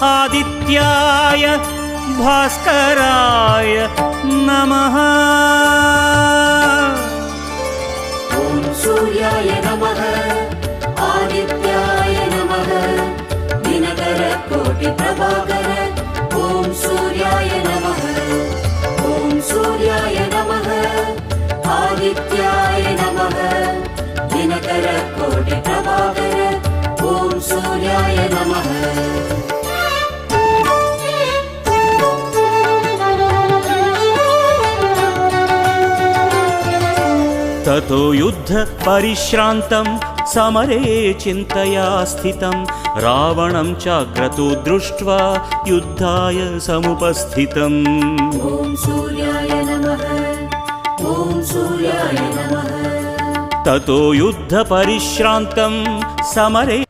आदित्याय भास्कराय नमः। ॐ सूर्याय नमः आदित्याय नमः दिनकर कोटि प्रभाकर। ॐ सूर्याय नमः ॐ सूर्याय नमः आदित्याय नमः दिनकर कोटि प्रभाकर। ॐ सूर्याय नमः। ततो युद्ध परिश्रान्तं समरे चिन्तया स्थितं रावणं चाक्रतो दृष्ट्वा युद्धाय समुपस्थितम्। ॐ सूर्याय नमः ॐ सूर्याय नमः। ततो युद्ध परिश्रान्तं समरे